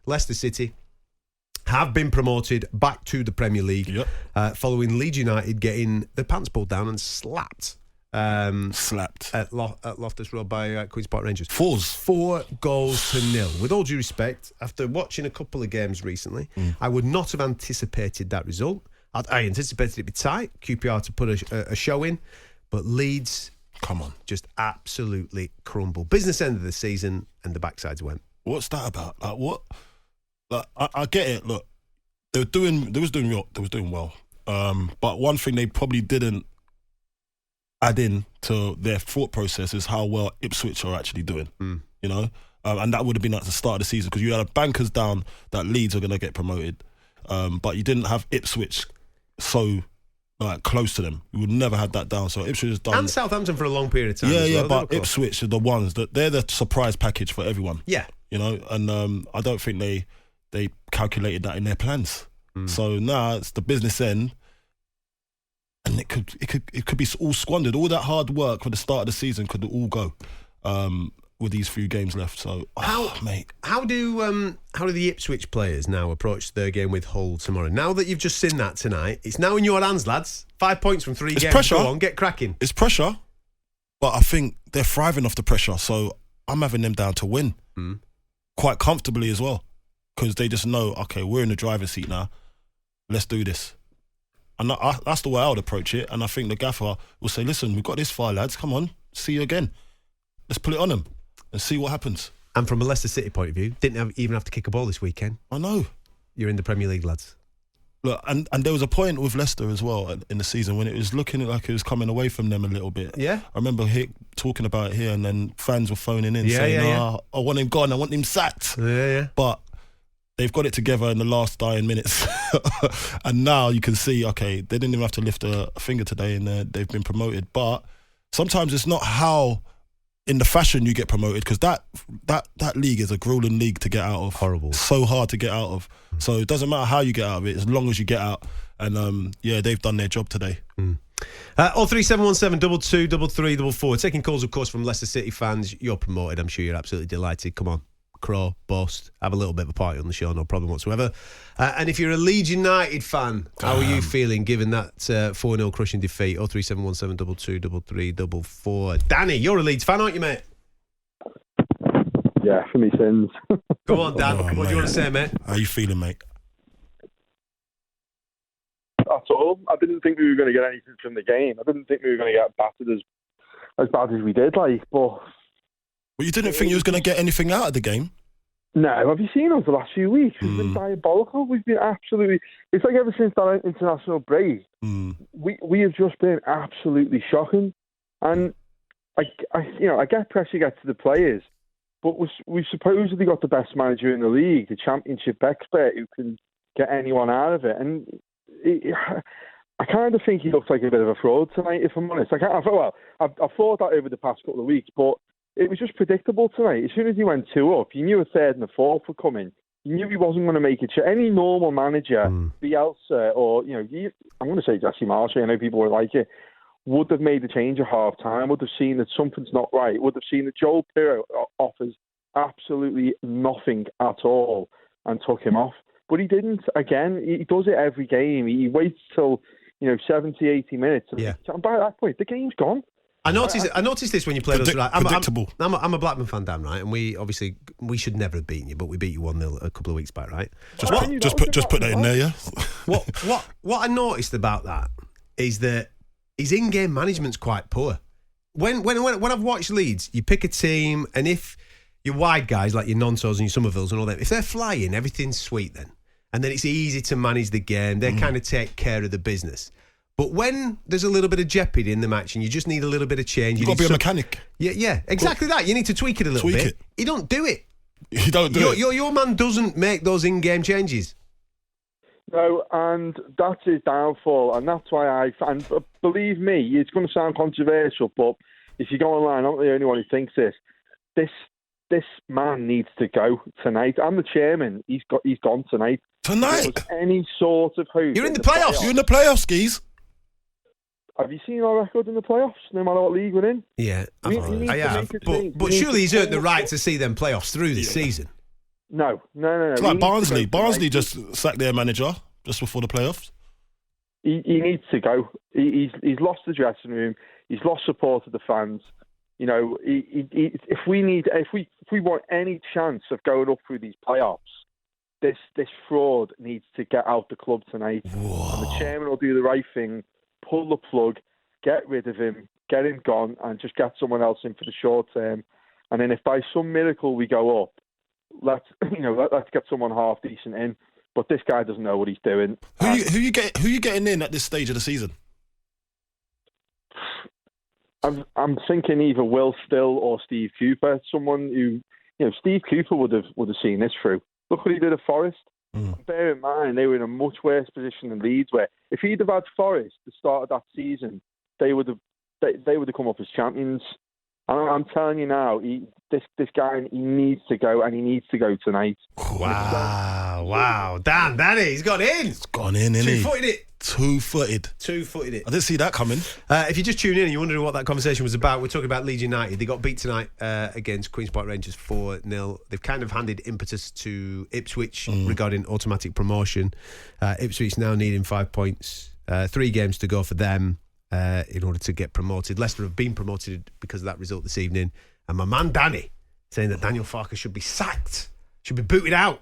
Leicester City have been promoted back to the Premier League following Leeds United getting their pants pulled down and slapped at Loftus Road by Queen's Park Rangers. 4-0. With all due respect, after watching a couple of games recently, I would not have anticipated that result. I anticipated it'd be tight, QPR to put a show in, but Leeds, come on, just absolutely crumble. Business end of the season, and the backsides went. What's that about? Like what? Like I get it. Look, they was doing well. But one thing they probably didn't add in to their thought process is how well Ipswich are actually doing. You know, and that would have been at the start of the season because you had bankers down that Leeds are going to get promoted, but you didn't have Ipswich so close to them. You would never had that down. So Ipswich has done, and Southampton for a long period of time. But Ipswich are the ones that they're the surprise package for everyone. Yeah, you know, and I don't think they calculated that in their plans. So now it's the business end. And it could be all squandered. All that hard work for the start of the season could all go with these few games left. So, mate, how do the Ipswich players now approach their game with Hull tomorrow? Now that you've just seen that tonight, it's now in your hands, lads. 5 points from 3 games. Pressure. Go on, get cracking. It's pressure, but I think they're thriving off the pressure. So I'm having them down to win quite comfortably as well, because they just know, okay, we're in the driver's seat now. Let's do this. And that's the way I would approach it. And I think the gaffer will say, listen, we've got this far, lads. Come on, see you again. Let's put it on them and see what happens. And from a Leicester City point of view, didn't even have to kick a ball this weekend. I know. You're in the Premier League, lads. Look, and there was a point with Leicester as well in the season when it was looking like it was coming away from them a little bit. Yeah. I remember talking about it here, and then fans were phoning in saying, I want him gone, I want him sacked. Yeah. But they've got it together in the last dying minutes. And now you can see, okay, they didn't even have to lift a finger today and they've been promoted. But sometimes it's not how, in the fashion you get promoted, because that league is a grueling league to get out of. Horrible. So hard to get out of. So it doesn't matter how you get out of it, as long as you get out. And they've done their job today. 03717 22 33 44. Taking calls, of course, from Leicester City fans. You're promoted. I'm sure you're absolutely delighted. Come on. Crow, boast, have a little bit of a party on the show, no problem whatsoever. And if you're a Leeds United fan, how are you feeling given that 4-0 crushing defeat? 03717 22 33 44. Danny, you're a Leeds fan, aren't you, mate? Yeah, for me sins. Come on, Dan. What do you want to say, mate? How you feeling, mate? That's all. I didn't think we were going to get anything from the game. I didn't think we were going to get battered as bad as we did, but... Well, you didn't think you was going to get anything out of the game? No, have you seen us the last few weeks? We've been diabolical. We've been absolutely... It's like ever since that international break, we have just been absolutely shocking. And I get pressure gets to the players, but we supposedly got the best manager in the league, the championship expert who can get anyone out of it. And I kind of think he looks like a bit of a fraud tonight, if I'm honest. I've thought that over the past couple of weeks, but it was just predictable tonight. As soon as he went 2 up, you knew a third and a fourth were coming. You knew he wasn't going to make it. Any normal manager, Bielsa, or I'm going to say Jesse Marshall, I know people would like it, would have made the change at half time, would have seen that something's not right, would have seen that Joel Pirro offers absolutely nothing at all and took him off. But he didn't. Again, he does it every game. He waits till 70, 80 minutes. And by that point, the game's gone. I noticed this when you played us. Right? Predictable. I'm a Blackburn fan, Dan, right? And we should never have beaten you, but we beat you 1-0 a couple of weeks back, right? Just put that in there, yeah. What I noticed about that is that his in-game management's quite poor. When I've watched Leeds, you pick a team, and if your wide guys like your Nonsos and your Somervilles and all that, if they're flying, everything's sweet then, and then it's easy to manage the game. They kind of take care of the business. But when there's a little bit of jeopardy in the match and you just need a little bit of change... You've got to be a mechanic. Yeah, exactly that. You need to tweak it a little bit. You don't do it. You don't do it. Your man doesn't make those in-game changes. No, and that's his downfall, and that's why and believe me, it's going to sound controversial, but if you go online, I'm not the only one who thinks this. This man needs to go tonight. I'm the chairman. He's gone tonight. Tonight? If there's any sort of hope. You're in the playoffs. You're in the playoffs, skis. Have you seen our record in the playoffs, no matter what league we're in? Yeah, I have. But surely he's earned the right to see them playoffs through this season. No. It's like Barnsley. Barnsley just sacked their manager just before the playoffs. He needs to go. He's lost the dressing room. He's lost support of the fans. You know, if we want any chance of going up through these playoffs, this fraud needs to get out the club tonight. Whoa. And the chairman will do the right thing, pull the plug, get rid of him, get him gone, and just get someone else in for the short term. And then if by some miracle we go up, let's get someone half decent in. But this guy doesn't know what he's doing. Who you getting in at this stage of the season? I'm thinking either Will Still or Steve Cooper. Someone who, Steve Cooper would have seen this through. Look what he did at Forest. Bear in mind, they were in a much worse position than Leeds, where if he'd have had Forest at the start of that season, they would have come up as champions. And I'm telling you now, this guy, he needs to go, and he needs to go tonight. Wow. Damn, Danny, he's got in. It's gone in, isn't he? Two-footed it. I didn't see that coming. If you just tune in and you're wondering what that conversation was about, we're talking about Leeds United. They got beat tonight against Queen's Park Rangers 4-0. They've kind of handed impetus to Ipswich regarding automatic promotion. Ipswich now needing 5 points. 3 games to go for them in order to get promoted. Leicester have been promoted because of that result this evening. And my man Danny saying that Daniel Farke should be sacked, should be booted out.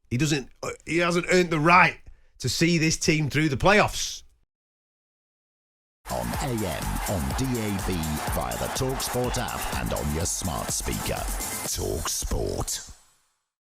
He hasn't earned the right to see this team through the playoffs. On AM, on DAB, via the talkSPORT app and on your smart speaker. talkSPORT.